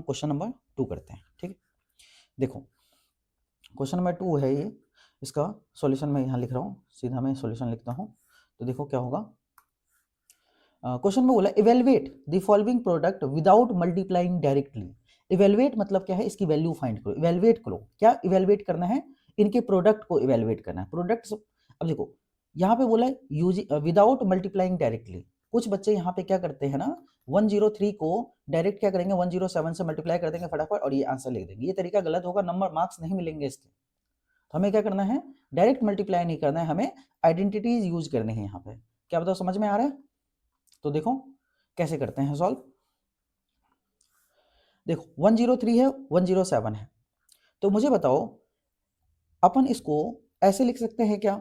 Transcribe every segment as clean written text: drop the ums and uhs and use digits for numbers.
Question number 2 करते हैं। ठीक है, देखो क्वेश्चन नंबर 2 है ये, इसका सॉल्यूशन मैं यहाँ लिख रहा हूँ, सीधा मैं सॉल्यूशन लिखता हूँ। तो देखो क्या होगा, क्वेश्चन में बोला evaluate the following product without multiplying directly. Evaluate मतलब क्या है, इसकी वैल्यू फाइंड करो, इवेलुएट करो। क्या इवेलुएट करना है, इनके प्रोडक्ट को इवेलुएट करना है। प्रोडक्ट्स, अब देखो यहाँ पे बोला है यूज विदाउट मल्टीप्लाइंग डायरेक्टली। कुछ बच्चे यहाँ पे क्या करते हैं ना, 103 को डायरेक्ट क्या करेंगे, 107 से मल्टीप्लाई कर देंगे फटाफट और ये आंसर लिख देंगे। ये तरीका गलत होगा, नंबर मार्क्स नहीं मिलेंगे इसके। तो हमें क्या करना है, डायरेक्ट मल्टीप्लाई नहीं करना है, हमें आइडेंटिटीज यूज करनी है यहाँ पे। क्या बताओ, समझ में आ रहा है? तो देखो कैसे करते हैं सॉल्व। देखो 103 है, 107 है, तो मुझे बताओ अपन इसको ऐसे लिख सकते हैं क्या,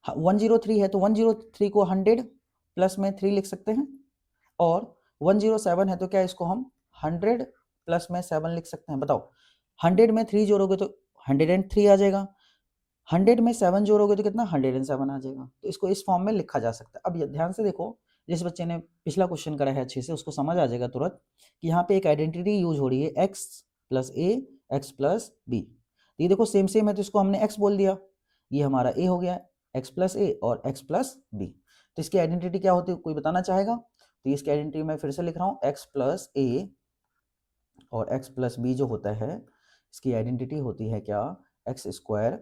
103 है तो 103 को 100 प्लस में 3 लिख सकते हैं, और 107 है तो क्या इसको हम 100 प्लस में 7 लिख सकते हैं। बताओ 100 में 3 जोड़ोगे तो 103 आ जाएगा, 100 में 7 जोड़ोगे तो कितना 107 आ जाएगा। तो इसको इस फॉर्म में लिखा जा सकता है। अब ध्यान से देखो, जिस बच्चे ने पिछला क्वेश्चन करा है अच्छे से, उसको समझ आ जाएगा तुरंत कि यहाँ पे एक आइडेंटिटी यूज हो रही है, x प्लस ए एक्स प्लस बी। ये देखो सेम सेम है तो इसको हमने x बोल दिया, ये हमारा a हो गया, x प्लस ए और x प्लस बी। तो इसकी आइडेंटिटी क्या होती है, कोई बताना चाहेगा? तो इसकी आइडेंटिटी मैं फिर से लिख रहा हूँ, x प्लस ए और x प्लस बी जो होता है, इसकी आइडेंटिटी होती है क्या, एक्स स्क्वायर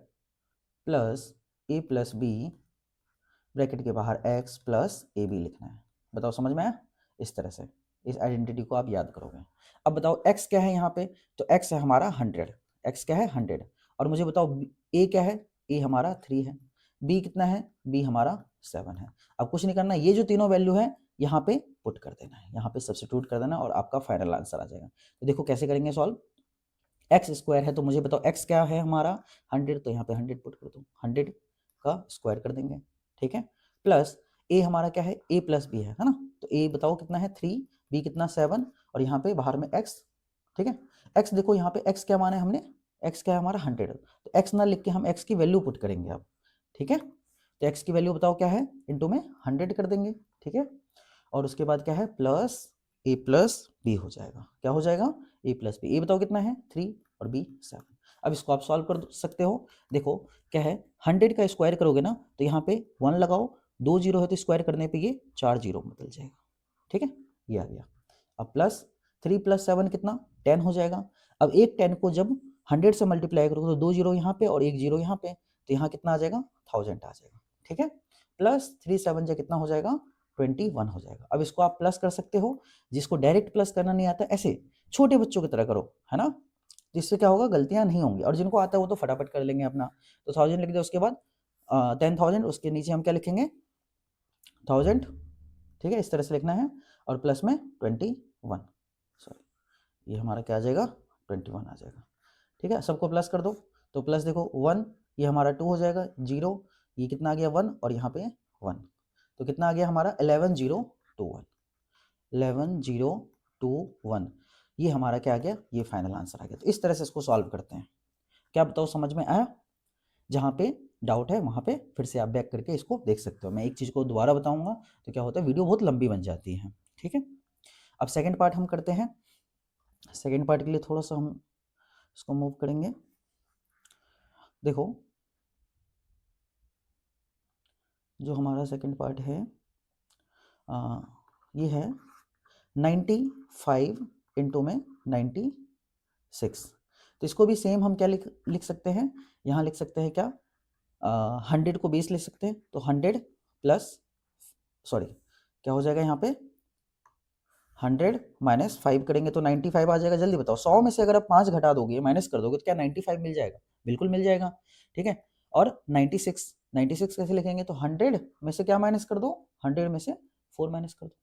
प्लस ए प्लस बी, ब्रैकेट के बाहर x प्लस ए बी लिखना है। बताओ समझ में आया? इस तरह से इस आइडेंटिटी को आप याद करोगे। अब बताओ x क्या है यहाँ पे, तो x है हमारा 100, x क्या है 100, और मुझे बताओ a क्या है, a हमारा 3 है, b कितना है, b हमारा 7 है। अब कुछ नहीं करना, ये जो तीनों वैल्यू है यहाँ पे पुट कर देना है, यहाँ पे सब्स्टिट्यूट कर देना और आपका फाइनल आंसर आ जाएगा। तो देखो कैसे करेंगे सॉल्व। एक्स स्क्वायर है तो मुझे बताओ x क्या है हमारा 100, तो यहाँ पे 100 पुट कर दो, 100 का स्क्वायर कर देंगे, ठीक है, प्लस a हमारा क्या है, a प्लस बी है ना, तो a बताओ कितना है 3, b कितना 7, और यहाँ पे बाहर में x, ठीक है। x देखो यहाँ पे x क्या माना है हमने, x क्या है हमारा 100, तो x ना लिख के हम x की वैल्यू पुट करेंगे अब, ठीक है। तो x की वैल्यू बताओ क्या है, इंटू में 100 कर देंगे, ठीक है, और उसके बाद क्या है प्लस a प्लस बी हो जाएगा। क्या हो जाएगा, a प्लस बी। a बताओ कितना है 3 और b 7। अब इसको आप सॉल्व कर सकते हो। देखो क्या है, 100 का स्क्वायर करोगे ना तो यहाँ पे 1 लगाओ, 2 जीरो है तो स्क्वायर करने पे ये 4 जीरो बदल जाएगा, ठीक है, ये आ गया। अब प्लस 3 प्लस 7 कितना 10 हो जाएगा। अब एक 10 को जब 100 से मल्टीप्लाई करोगे तो 2 जीरो यहाँ पे और 1 जीरो यहाँ पे, तो यहाँ कितना आ जाएगा 1000 आ जाएगा, ठीक है, प्लस 3 7 जा कितना हो जाएगा 21 हो जाएगा। अब इसको आप प्लस कर सकते हो, जिसको डायरेक्ट प्लस करना नहीं आता ऐसे छोटे बच्चों की तरह करो, है ना, जिससे क्या होगा गलतियां नहीं होंगी, और जिनको आता है वो तो फटाफट कर लेंगे अपना। तो 1000 लिख दिया, उसके बाद 10,000, उसके नीचे हम क्या लिखेंगे 1000, ठीक है, इस तरह से लिखना है, और प्लस में 21, सॉरी ये हमारा क्या आ जाएगा 21 आ जाएगा, ठीक है। सबको प्लस कर दो, तो प्लस देखो 1, ये हमारा 2 हो जाएगा, 0, ये कितना आ गया 1, और यहाँ पे 1, तो कितना आ गया हमारा 11021, 11021, ये हमारा क्या आ गया, ये फाइनल आंसर आ गया। तो इस तरह से इसको सॉल्व करते हैं। क्या बताओ समझ में आया? जहाँ पे डाउट है वहाँ पे फिर से आप बैक करके इसको देख सकते हो। मैं एक चीज़ को दोबारा बताऊंगा तो क्या होता है, वीडियो बहुत लंबी बन जाती है, ठीक है। अब सेकेंड पार्ट हम करते हैं। सेकेंड पार्ट के लिए थोड़ा सा हम इसको मूव करेंगे। देखो जो हमारा सेकेंड पार्ट है ये है 95 इंटू में 96। तो इसको भी सेम हम क्या लिख सकते हैं, यहाँ लिख सकते हैं क्या, 100 को 20 लिख सकते हैं, तो 100 प्लस सॉरी क्या हो जाएगा यहाँ पे 100 माइनस 5 करेंगे तो 95 आ जाएगा। जल्दी बताओ 100 में से अगर आप 5 घटा दोगे माइनस कर दोगे तो क्या 95 मिल जाएगा? बिल्कुल मिल जाएगा, ठीक है। और 96 कैसे लिखेंगे, तो 100 में से क्या माइनस कर दो, 100 में से 4 माइनस कर दो।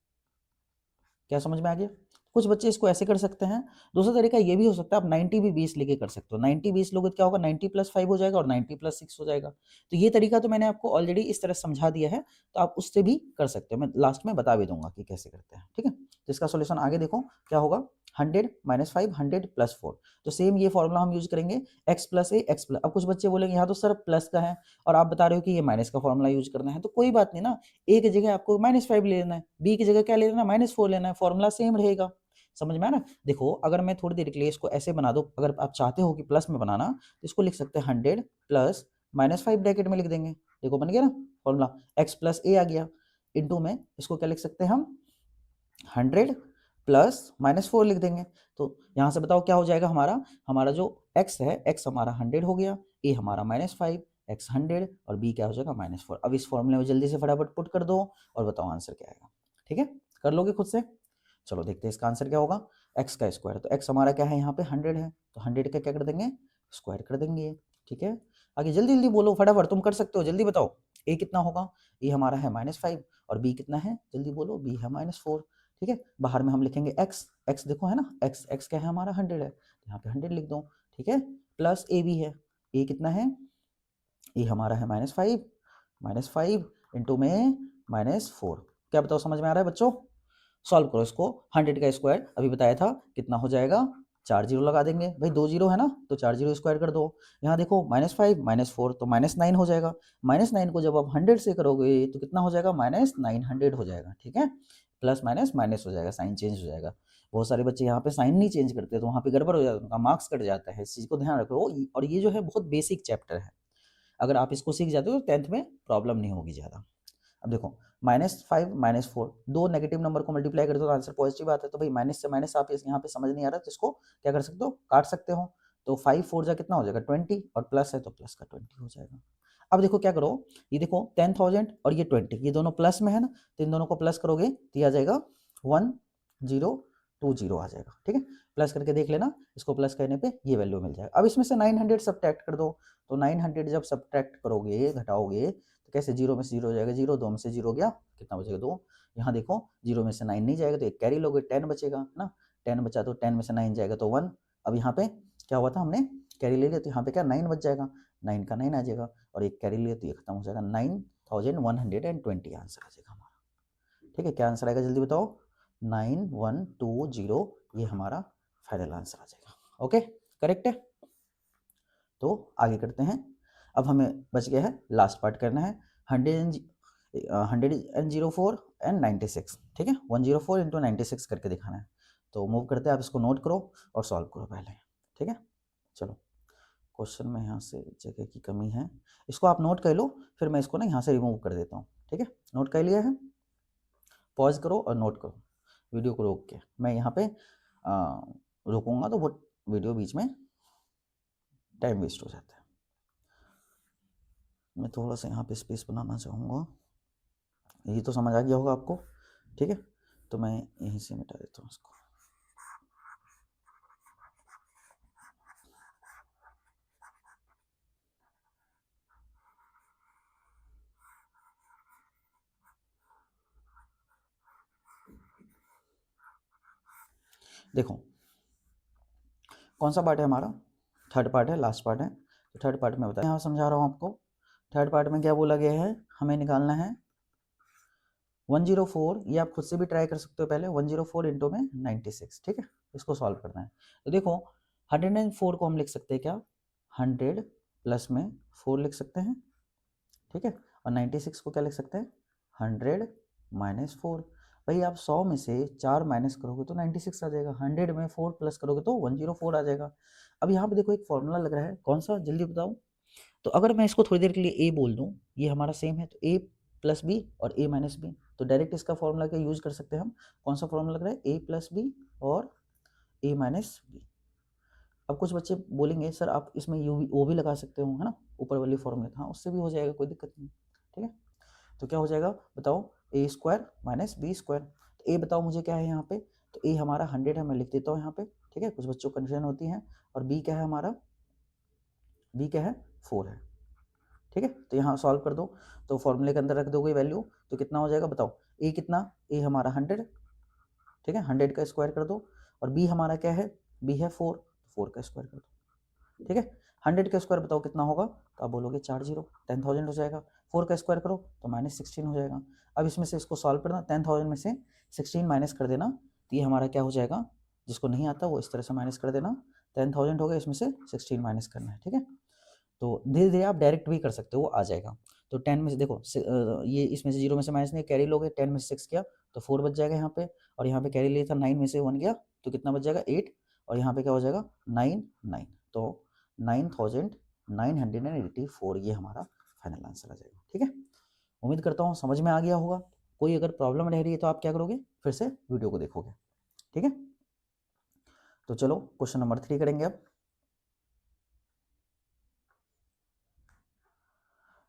क्या समझ में आ गया? कुछ बच्चे इसको ऐसे कर सकते हैं। दूसरा तरीका ये भी हो सकता है, आप 90 भी 20 लेके कर सकते हो। 90 20 लोगे तो क्या होगा, 90 प्लस 5 हो जाएगा और 90 प्लस 6 हो जाएगा। तो ये तरीका तो मैंने आपको ऑलरेडी इस तरह समझा दिया है, तो आप उससे भी कर सकते हो। मैं लास्ट में बता भी दूंगा कि कैसे करते हैं, ठीक है। तो इसका सोल्यूशन आगे देखो क्या होगा, 100 माइनस 5, 100 प्लस 4। तो सेम ये फॉर्मूला हम यूज करेंगे, एक्स प्लस ए एक्स प्लस। अब कुछ बच्चे बोलेंगे यहाँ तो सर प्लस का है और आप बता रहे हो कि ये माइनस का फॉर्मूला यूज करना है, तो कोई बात नहीं ना, ए की जगह आपको -5 ले लेना है, बी की जगह क्या ले लेना -4 लेना है, फॉर्मूला सेम रहेगा। समझ में आ रहा है? देखो अगर मैं थोड़ी देर के लिए इसको ऐसे बना दूँ, अगर आप चाहते हो कि प्लस में बनाना तो इसको लिख सकते हैं 100 प्लस -5 ब्रैकेट में लिख देंगे। देखो बन गया ना फॉर्मूला, x प्लस a आ गया, इनटू में इसको क्या लिख सकते हैं हम 100 प्लस -4 लिख देंगे। तो यहाँ से बताओ क्या हो जाएगा हमारा जो x है, x हमारा 100 हो गया, a हमारा -5, x 100 और b क्या हो जाएगा -4। अब इस फॉर्मूले में जल्दी से फटाफट पुट कर दो और बताओ आंसर क्या आएगा। ठीक है, कर लोगे खुद से? चलो देखते हैं इसका आंसर क्या होगा। x का स्क्वायर, तो x हमारा क्या है यहाँ पे 100 है, तो 100 का क्या कर देंगे स्क्वायर कर देंगे। ठीक है, आगे जल्दी जल्दी बोलो फटाफट, तुम कर सकते हो, जल्दी बताओ। a कितना होगा, a हमारा है -5 और b कितना है, जल्दी बोलो, b है -4। ठीक है, बाहर में हम लिखेंगे x, x देखो है ना, x क्या है हमारा 100 है, यहाँ पे 100 लिख दो। ठीक है, प्लस a भी है, a कितना है, a हमारा है -5 इंटू में -4। क्या बताओ समझ में आ रहा है बच्चों? सॉल्व करो इसको। 100 का स्क्वायर अभी बताया था कितना हो जाएगा, 4 जीरो लगा देंगे भाई, 2 जीरो है ना, तो 4 जीरो स्क्वायर कर दो। यहाँ देखो -5 -4 तो -9 हो जाएगा। -9 को जब आप 100 से करोगे तो कितना हो जाएगा, -900 हो जाएगा। ठीक है, प्लस माइनस माइनस हो जाएगा, साइन चेंज हो जाएगा। बहुत सारे बच्चे यहाँ पे साइन नहीं चेंज करते तो वहाँ पे गड़बड़ हो जाता है, उनका मार्क्स कट जाता है। इस चीज़ को ध्यान रखो। और ये जो है बहुत बेसिक चैप्टर है, अगर आप इसको सीख जाते हो तो 10th में प्रॉब्लम नहीं होगी ज़्यादा। अब देखो -5 -4 दो नेगेटिव नंबर को मल्टीप्लाई करते हो तो आंसर पॉजिटिव आता है, तो भाई माइनस से माइनस आप यहाँ पे समझ नहीं आ रहा तो इसको क्या कर सकते हो, काट सकते हो। तो 5 4 जा कितना हो जाएगा 20 और प्लस है तो प्लस का 20 हो जाएगा। अब देखो क्या करो, ये देखो 10,000 और ये 20 ये दोनों प्लस में है ना, तो इन दोनों को प्लस करोगे तो ये आ जाएगा 1020 आ जाएगा। ठीक है, प्लस करके देख लेना, इसको प्लस करने पे ये वैल्यू मिल जाएगा। अब इसमें से 900 सब्ट्रैक्ट कर दो, तो 900 जब सब्ट्रैक्ट करोगे घटाओगे तो कैसे, जीरो में से जीरो हो जाएगा जीरो, दो में से जीरो गया कितना बचेगा 2। यहाँ देखो जीरो में से 9 नहीं जाएगा तो एक कैरी लोगे, 10 बचेगा है ना, 10 बचा तो 10 में से 9 जाएगा तो 1। अब यहाँ पे क्या हुआ था, हमने कैरी ले लिया तो यहाँ पे क्या 9 बच जाएगा, 9 का 9 आ जाएगा और एक कैरी लिया तो ये खत्म हो जाएगा, 9120 आंसर आ जाएगा हमारा। ठीक है, क्या आंसर आएगा जल्दी बताओ, 9120 ये हमारा फाइनल आंसर आ जाएगा। ओके, करेक्ट है। तो आगे करते हैं। अब हमें बच गया है लास्ट पार्ट करना है, 104 एंड 96। ठीक है, 104 इंटू 96 करके दिखाना है। तो मूव करते हैं, आप इसको नोट करो और सॉल्व करो पहले। ठीक है, चलो क्वेश्चन में यहाँ से जगह की कमी है, इसको आप नोट कर लो, फिर मैं इसको ना यहाँ से रिमूव कर देता हूँ। ठीक है, नोट कर लिया है, पॉज करो और नोट करो, वीडियो को रोक के। मैं यहाँ पे रोकूंगा तो वो वीडियो बीच में टाइम वेस्ट हो जाता है। मैं थोड़ा सा यहाँ पे स्पेस बनाना चाहूँगा, ये तो समझ आ गया होगा आपको। ठीक है, तो मैं यहीं से मिटा देता हूँ इसको। देखो कौन सा पार्ट है हमारा, थर्ड पार्ट है, लास्ट पार्ट है। तो थर्ड पार्ट में बताया, यहाँ समझा रहा हूँ आपको। थर्ड पार्ट में क्या बोला गया है, हमें निकालना है 104, ये आप खुद से भी ट्राई कर सकते हो पहले, 104 इंटू में 96। ठीक है, इसको सॉल्व करना है। तो देखो 104 को हम लिख सकते हैं क्या, 100 प्लस में 4 लिख सकते हैं। ठीक है, और 96 को क्या लिख सकते हैं, 100 माइनस 4। भाई आप 100 में से 4 माइनस करोगे तो 96 आ जाएगा, 100 में 4 प्लस करोगे तो 104 आ जाएगा। अब यहाँ पे देखो एक फॉर्मूला लग रहा है, कौन सा जल्दी बताओ। तो अगर मैं इसको थोड़ी देर के लिए a बोल दूँ, ये हमारा सेम है, तो a प्लस बी और a माइनस बी, तो डायरेक्ट इसका फॉर्मूला क्या यूज कर सकते हैं हम। कौन सा फॉर्मूला लग रहा है, a प्लस बी और a माइनस बी। अब कुछ बच्चे बोलेंगे सर आप इसमें यू भी ओ भी लगा सकते हो, है ना, ऊपर वाली फॉर्मूले, हाँ उससे भी हो जाएगा, कोई दिक्कत नहीं। ठीक है, तो क्या हो जाएगा बताओ, ए स्क्वायर माइनस बी स्क्वायर। तो ए बताओ मुझे क्या है यहाँ पे, तो ए हमारा 100 है, मैं लिख देता हूँ यहाँ पे। ठीक है, कुछ बच्चों को कन्फ्यूजन होती है। और बी क्या है हमारा, बी क्या है 4 है। ठीक है, तो यहाँ सॉल्व कर दो, तो फॉर्मूले के अंदर रख दोगे वैल्यू, तो कितना हो जाएगा बताओ, ए कितना, ए हमारा 100। ठीक है, 100 का स्क्वायर कर दो, और बी हमारा क्या है, बी है 4, 4 का स्क्वायर कर दो। ठीक है, 100 का स्क्वायर बताओ कितना होगा, तो आप बोलोगे 4 जीरो, 10,000 हो जाएगा। 4 का स्क्वायर करो तो -16 हो जाएगा। अब इसमें से इसको सॉल्व करना, 10,000 में से 16 माइनस कर देना, तो ये हमारा क्या हो जाएगा, जिसको नहीं आता वो इस तरह से माइनस कर देना। 10,000 हो गया, इसमें से 16 माइनस करना है। ठीक है, तो धीरे धीरे आप डायरेक्ट भी कर सकते हो, वो आ जाएगा। तो 10 में से देखो ये इसमें से 0 में से माइनस नहीं, कैरी लोगे, 10 में से 6 किया तो 4 बच जाएगा यहाँ पे, और यहाँ पे कैरी लिया था 9 में से 1 गया तो कितना बच जाएगा 8, और यहाँ पे क्या हो जाएगा 9, तो 9984 ये हमारा फाइनल आंसर आ जाएगा। ठीक है, उम्मीद करता हूँ समझ में आ गया होगा। कोई अगर प्रॉब्लम रह रही है तो आप क्या करोगे, फिर से वीडियो को देखोगे। ठीक है, तो चलो क्वेश्चन नंबर 3 करेंगे अब।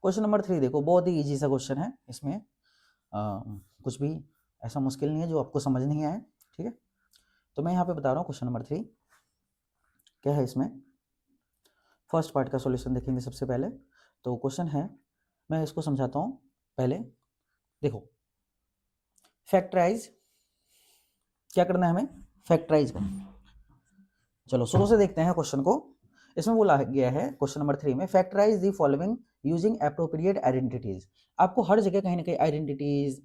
क्वेश्चन नंबर 3 देखो, बहुत ही इजी सा क्वेश्चन है, इसमें कुछ भी ऐसा मुश्किल नहीं है जो आपको समझ नहीं आए। ठीक है, तो मैं यहाँ पे बता रहा हूँ क्वेश्चन नंबर 3 क्या है। इसमें फर्स्ट पार्ट का सॉल्यूशन देखेंगे सबसे पहले। तो क्वेश्चन है, मैं इसको समझाता हूँ पहले। देखो, फैक्टराइज क्या करना है हमें, फैक्टराइज करना। चलो शुरू से देखते हैं क्वेश्चन को। इसमें बोला गया है क्वेश्चन नंबर 3 में, factorise the following using appropriate identities. आपको हर जगह कहीं ना कहीं आइडेंटिटीज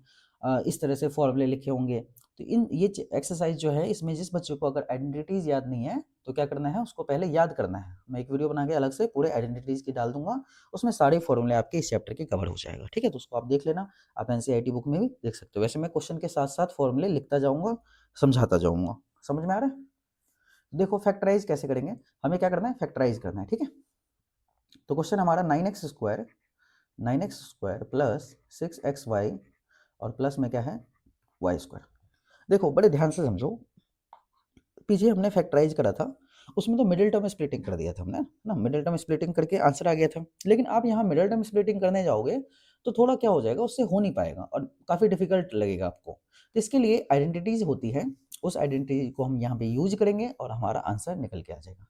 इस तरह से फॉर्मूले लिखे होंगे। तो इन ये एक्सरसाइज जो है, इसमें जिस बच्चे को अगर आइडेंटिटीज याद नहीं है तो क्या करना है, उसको पहले याद करना है। मैं एक वीडियो बना के अलग से पूरे आइडेंटिटीज की डाल दूंगा, उसमें सारे फॉर्मूले आपके इस चैप्टर के कवर हो जाएगा। ठीक है, तो उसको आप देख लेना, आप एनसीईआरटी बुक में भी देख सकते हो। वैसे मैं क्वेश्चन के साथ साथ फॉर्मूले लिखता जाऊंगा, समझाता जाऊंगा। समझ में आ रहा है? देखो फैक्टराइज कैसे करेंगे, हमें क्या करना है, फैक्टराइज करना है। ठीक है, तो क्वेश्चन हमारा 9x² प्लस 6xy और प्लस में क्या है y²। देखो बड़े ध्यान से समझो, पीछे हमने फैक्टराइज करा था, उसमें तो मिडिल टर्म स्प्लिटिंग कर दिया था हमने ना, मिडिल टर्म स्प्लिटिंग करके आंसर आ गया था। लेकिन आप यहाँ मिडिल टर्म स्प्लिटिंग करने जाओगे तो थोड़ा क्या हो जाएगा, उससे हो नहीं पाएगा और काफ़ी डिफिकल्ट लगेगा आपको। तो इसके लिए आइडेंटिटीज होती है, उस आइडेंटिटी को हम यहाँ पे यूज करेंगे और हमारा आंसर निकल के आ जाएगा।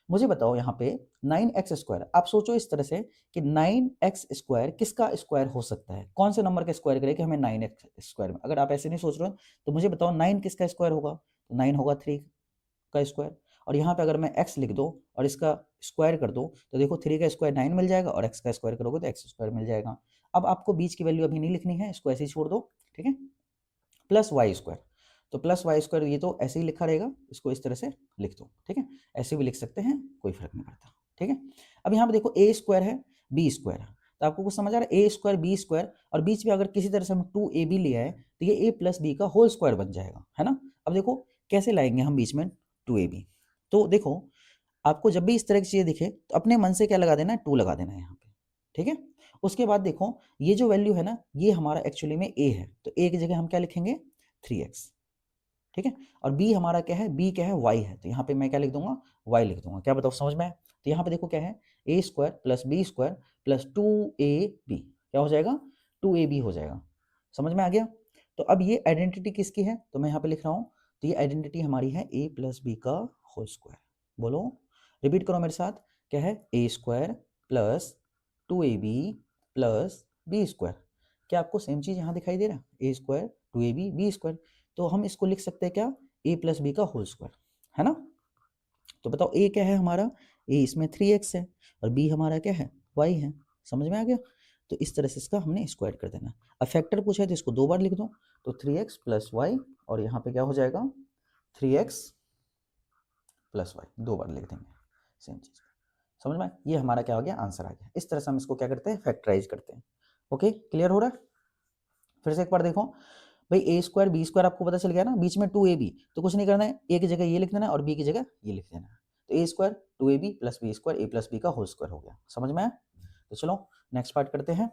मुझे बताओ यहाँ पे 9x², आप सोचो इस तरह से कि 9x² किसका स्क्वायर हो सकता है, कौन से नंबर का स्क्वायर करे कि हमें 9x² में। अगर आप ऐसे नहीं सोच रहे हो तो मुझे बताओ 9 किसका स्क्वायर होगा, तो 9 होगा 3 का स्क्वायर। और यहाँ पे अगर मैं x लिख दो और इसका स्क्वायर कर दो तो देखो 3 का स्क्वायर 9 मिल जाएगा और x का स्क्वायर करोगे तो x² मिल जाएगा। अब आपको बीच की वैल्यू अभी नहीं लिखनी है, इसको ऐसे ही छोड़ दो। ठीक है, प्लस y², तो प्लस y² ये तो ऐसे ही लिखा रहेगा, इसको इस तरह से लिख दो। ठीक है, ऐसे भी लिख सकते हैं, कोई फर्क नहीं पड़ता। ठीक है, अब यहाँ पे देखो a² है b² है, तो आपको कुछ समझ आ रहा है, a² b² और बीच में अगर किसी तरह से हम 2ab लिया है तो ये a प्लस b का होल स्क्वायर बन जाएगा, है ना। अब देखो कैसे लाएंगे हम बीच में 2ab, तो देखो आपको जब भी इस तरह की चीज़ दिखे तो अपने मन से क्या लगा देना है, 2 लगा देना है यहाँ पे। ठीक है, उसके बाद देखो ये जो वैल्यू है ना, ये हमारा एक्चुअली में a है, तो a की जगह हम क्या लिखेंगे 3x। ठीक है, और b हमारा क्या है, b क्या है y है, तो यहाँ पे मैं क्या लिख दूंगा, y लिख दूंगा। क्या बताओ समझ में आया? तो यहाँ पे देखो क्या है, a² plus b² plus 2ab क्या हो जाएगा, 2ab हो जाएगा। समझ में आ गया? तो अब ये आइडेंटिटी किसकी है, तो मैं यहाँ पे लिख रहा हूँ, तो ये आइडेंटिटी हमारी है a प्लस बी का होल स्क्वायर। बोलो, रिपीट करो मेरे साथ, क्या है, a² plus 2ab plus b²। क्या आपको सेम चीज़ यहाँ दिखाई दे रहा है, a² 2ab b², तो हम इसको लिख सकते हैं क्या, a प्लस बी का होल स्क्वायर, है ना। तो बताओ a क्या है हमारा, a इसमें 3x है और b हमारा क्या है, y है। समझ में आ गया? तो इस तरह से इसका हमने स्क्वायर कर देना। अब फैक्टर पूछा है तो इसको 2 बार लिख दो, तो 3x प्लस वाई और यहाँ पे क्या हो जाएगा 3x प्लस वाई, 2 बार लिख देंगे सेम चीज़। समझ में? ये हमारा क्या हो गया, आंसर आ गया। इस तरह से हम इसको क्या करते हैं, फैक्टराइज करते हैं। ओके, क्लियर हो रहा है? फिर से एक बार देखो भाई, a² b² आपको पता चल गया ना, बीच में 2ab, तो कुछ नहीं करना है, a की जगह ये लिख देना है और b की जगह ये लिख देना है। तो a² 2ab plus b² a plus b का होल स्क्वायर हो गया। समझ में आया? तो चलो नेक्स्ट पार्ट करते हैं।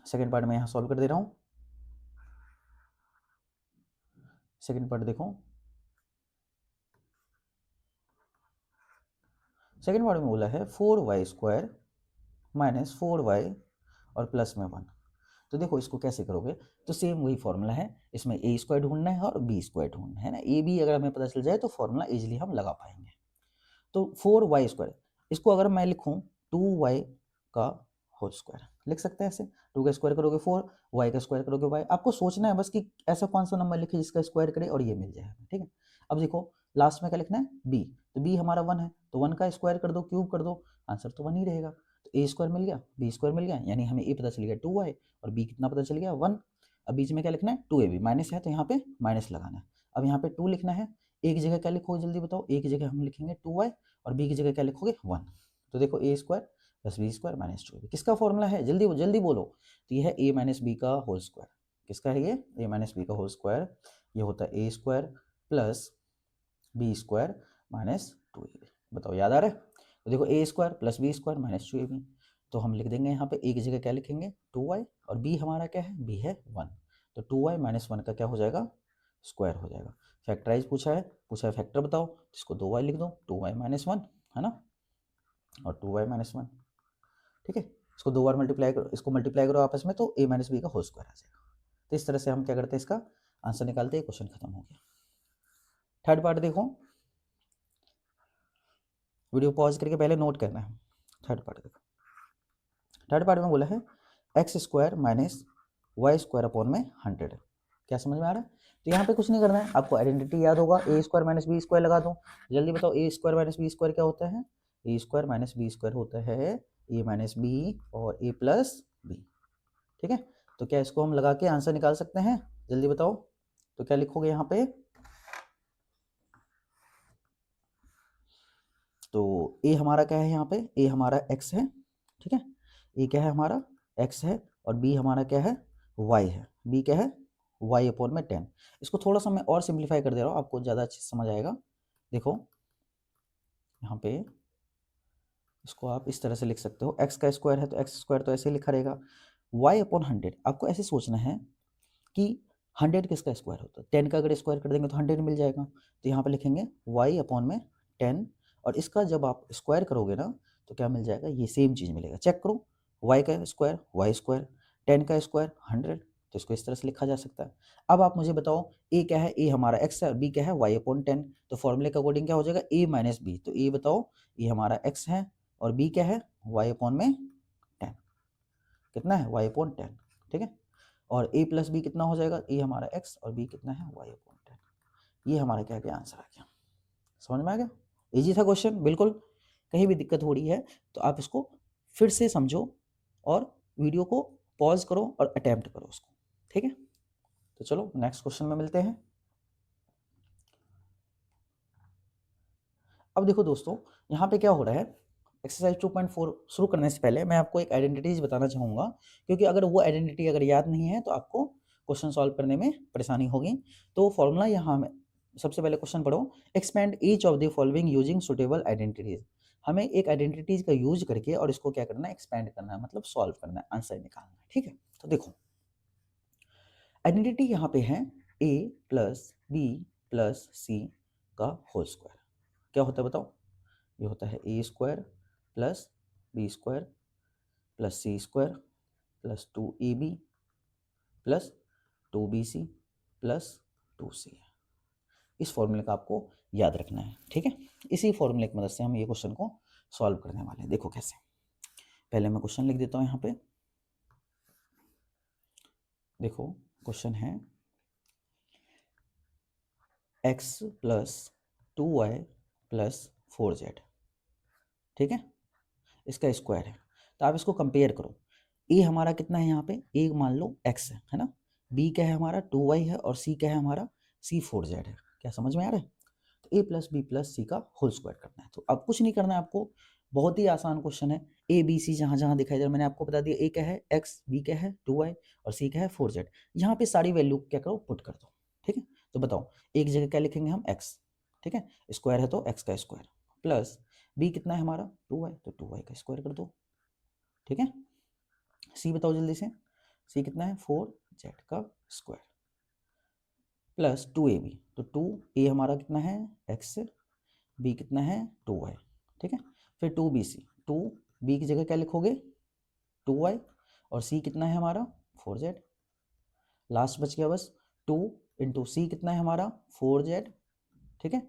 सेकेंड पार्ट में यहाँ सॉल्व कर दे रहा हूँ। सेकेंड पार्ट देखो, सेकेंड पार्ट में बोला है 4y² माइनस 4y और प्लस में 1। तो देखो इसको कैसे करोगे, तो सेम वही फॉर्मूला है, इसमें a² ढूंढना है और b² ढूंढना है ना। a b अगर हमें पता चल जाए तो फॉर्मूला इजीली हम लगा पाएंगे। तो 4y², इसको अगर मैं लिखूं 2y का होल स्क्वायर, लिख सकते हैं ऐसे, 2 का स्क्वायर करोगे 4, y का स्क्वायर करोगे y। आपको सोचना है बस कि ऐसा कौन सा नंबर लिखे जिसका स्क्वायर करे और ये मिल जाए। ठीक है, अब देखो लास्ट में क्या लिखना है, b, तो b हमारा 1 है, तो 1 का स्क्वायर कर दो, क्यूब कर दो, आंसर तो 1 ही रहेगा। तो a² मिल गया, b² मिल गया, यानी हमें a पता चल गया 2y और b कितना पता चल गया 1। अब बीच में क्या लिखना है, 2ab, माइनस है तो यहाँ पे माइनस लगाना है। अब यहाँ पे 2 लिखना है, a की जगह क्या लिखोगे जल्दी बताओ, a की जगह हम लिखेंगे 2y और b की जगह क्या लिखोगे 1। तो देखो a² plus b² minus 2ab किसका फॉर्मूला है, जल्दी जल्दी बोलो। तो ये है a माइनस बी का होल स्क्वायर। किसका है ये, a माइनस बी का होल स्क्वायर, ये होता है a² plus b square minus 2ab। बताओ याद आ रहा है? तो देखो a square plus b square minus 2ab, तो हम लिख देंगे यहाँ पे ए की जगह क्या लिखेंगे 2y, और बी हमारा क्या है, बी है 1, तो 2y माइनस 1 का क्या हो जाएगा, स्क्वायर हो जाएगा। फैक्टराइज पूछा है फैक्टर बताओ, इसको 2y लिख दो, 2y माइनस 1 है ना, और 2y माइनस 1, ठीक है। इसको 2 बार मल्टीप्लाई करो, इसको मल्टीप्लाई करो आपस में, तो a माइनस बी का होल स्क्वायर आ जाएगा। तो इस तरह से हम क्या करते हैं, इसका आंसर निकालते हैं, क्वेश्चन खत्म हो गया। थर्ड पार्ट देखो, वीडियो पॉज करके पहले नोट करना है। थर्ड पार्ट देखो, थर्ड पार्ट में बोला है x square minus y square upon में 100। क्या समझ में आ रहा है? तो यहाँ पे कुछ नहीं करना है, आपको आइडेंटिटी याद होगा, ए स्क्वायर माइनस बी स्क्वायर लगा दो। जल्दी बताओ, ए स्क्वायर माइनस बी स्क्वायर क्या होता है, a square minus B square होता है ए माइनस बी और ए प्लस बी, ठीक है। तो क्या इसको हम लगा के आंसर निकाल सकते हैं? जल्दी बताओ, तो क्या लिखोगे यहाँ पे, तो ए हमारा क्या है यहाँ पे, ए हमारा x है, ठीक है, ए क्या है हमारा x है, और b हमारा क्या है, y है, b क्या है y अपॉन में 10। इसको थोड़ा सा मैं और सिंप्लीफाई कर दे रहा हूँ, आपको ज़्यादा अच्छे से समझ आएगा। देखो यहाँ पे इसको आप इस तरह से लिख सकते हो, x का स्क्वायर है तो x स्क्वायर तो ऐसे लिखा रहेगा, y अपॉन 100। आपको ऐसे सोचना है कि 100 किसका स्क्वायर होता है, 10 का अगर स्क्वायर कर देंगे तो 100 मिल जाएगा। तो यहाँ पे लिखेंगे y अपॉन में 10, और इसका जब आप स्क्वायर करोगे ना तो क्या मिल जाएगा, ये सेम चीज़ मिलेगा। चेक करो, y का स्क्वायर y स्क्वायर, 10 का स्क्वायर 100, तो इसको इस तरह से लिखा जा सकता है। अब आप मुझे बताओ, a क्या है, a हमारा x है, और b क्या है y अपॉन 10, तो फॉर्मूले के अकॉर्डिंग क्या हो जाएगा, a माइनस बी। तो a बताओ, ये हमारा x है और b क्या है, y अपॉन में 10, कितना है y अपॉन 10, ठीक है। और a प्लस बी कितना हो जाएगा, a हमारा x और b कितना है y अपॉन 10। ये हमारा क्या क्या आंसर आ गया, समझ में आ गया? इजी था क्वेश्चन बिल्कुल। कहीं भी दिक्कत हो रही है तो आप इसको फिर से समझो और वीडियो को पॉज करो और अटेम्प्ट करो उसको, ठीक है। तो चलो नेक्स्ट क्वेश्चन में मिलते हैं। अब देखो दोस्तों, यहाँ पे क्या हो रहा है, एक्सरसाइज 2.4 शुरू करने से पहले मैं आपको एक आइडेंटिटीज बताना चाहूँगा, क्योंकि अगर वो आइडेंटिटी अगर याद नहीं है तो आपको क्वेश्चन सॉल्व करने में परेशानी होगी। तो फॉर्मूला यहाँ में सबसे पहले क्वेश्चन पढ़ो, expand each of the following using suitable identities. हमें एक आइडेंटिटीज का यूज करके और इसको क्या करना है, एक्सपेंड करना है, मतलब सॉल्व करना है, आंसर निकालना है, ठीक है। तो देखो आइडेंटिटी यहाँ पे है a प्लस बी प्लस सी का होल स्क्वायर। क्या होता है बताओ, ये होता है a square plus b square plus c square plus 2ab plus 2bc plus 2c। इस फॉर्मूले का आपको याद रखना है, ठीक है। इसी फॉर्मूले की मदद से हम ये क्वेश्चन को सॉल्व करने वाले हैं। देखो कैसे, पहले मैं क्वेश्चन लिख देता हूँ यहाँ पे। देखो क्वेश्चन है x plus 2y plus 4z, ठीक है, इसका स्क्वायर है। तो आप इसको कंपेयर करो, a हमारा कितना है यहाँ पे, a मान लो x है ना, b क्या है हमारा 2y है, और c क्या है हमारा c 4z है। क्या समझ में आ रहा है? तो a प्लस बी प्लस सी का होल स्क्वायर करना है। तो अब कुछ नहीं करना है आपको, बहुत ही आसान क्वेश्चन है। ए बी सी जहाँ जहाँ दिखाई दे रहा है मैंने आपको बता दिया, a क्या है x, b क्या है 2y, और c क्या है 4z। यहाँ पे सारी वैल्यू क्या करो, पुट कर दो, ठीक है। तो बताओ एक जगह क्या लिखेंगे हम, x, ठीक है, स्क्वायर है तो x का स्क्वायर, प्लस b कितना है हमारा 2y, तो 2y का स्क्वायर कर दो, ठीक है। c बताओ जल्दी से, c कितना है 4z का स्क्वायर, प्लस 2ab, तो 2a हमारा कितना है x, b कितना है 2y, ठीक है। फिर 2bc, 2b की जगह क्या लिखोगे 2y, और c कितना है हमारा 4z, लास्ट बच गया बस 2 इंटू सी कितना है हमारा 4z, ठीक है,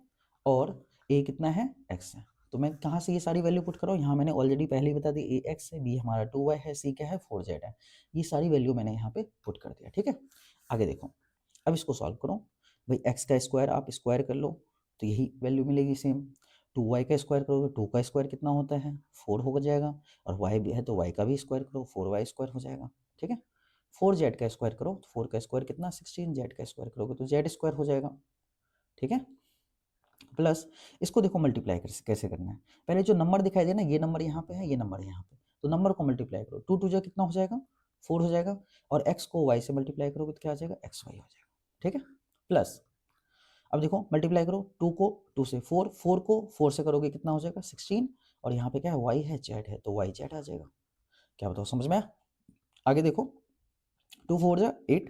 और a कितना है x है। तो मैं कहाँ से ये सारी वैल्यू पुट कर रहा हूँ, यहाँ मैंने ऑलरेडी पहले ही बता दी, a x है, b हमारा 2y है, c क्या है 4z है। ये सारी वैल्यू मैंने यहाँ पे पुट कर दिया, ठीक है। आगे देखो, अब इसको सॉल्व करो भाई, x का स्क्वायर आप स्क्वायर कर लो तो यही वैल्यू मिलेगी सेम। 2y का स्क्वायर करोगे, 2 का स्क्वायर कितना होता है 4 हो जाएगा, और y भी है तो y का भी स्क्वायर करो, 4y स्क्वायर हो जाएगा, ठीक है। 4z का स्क्वायर करो, 4 का स्क्वायर कितना 16, z का स्क्वायर करोगे तो z स्क्वायर हो जाएगा, ठीक है। प्लस इसको देखो मल्टीप्लाई कैसे करना है, पहले जो नंबर दिखाई दे ना, ये नंबर यहाँ पे है, ये नंबर यहाँ पे, तो नंबर को मल्टीप्लाई करो, 2 2 कितना हो जाएगा 4 हो जाएगा, और x को y से मल्टीप्लाई करोगे तो क्या आ जाएगा xy हो जाएगा, ठीक है। प्लस अब देखो मल्टीप्लाई करो 2 को 2 से, 4 को 4 से करोगे कितना हो जाएगा 16, और यहाँ पे क्या है y है z है तो y z आ जाएगा। क्या बताओ समझ में आया? आगे देखो 2 4 जा 8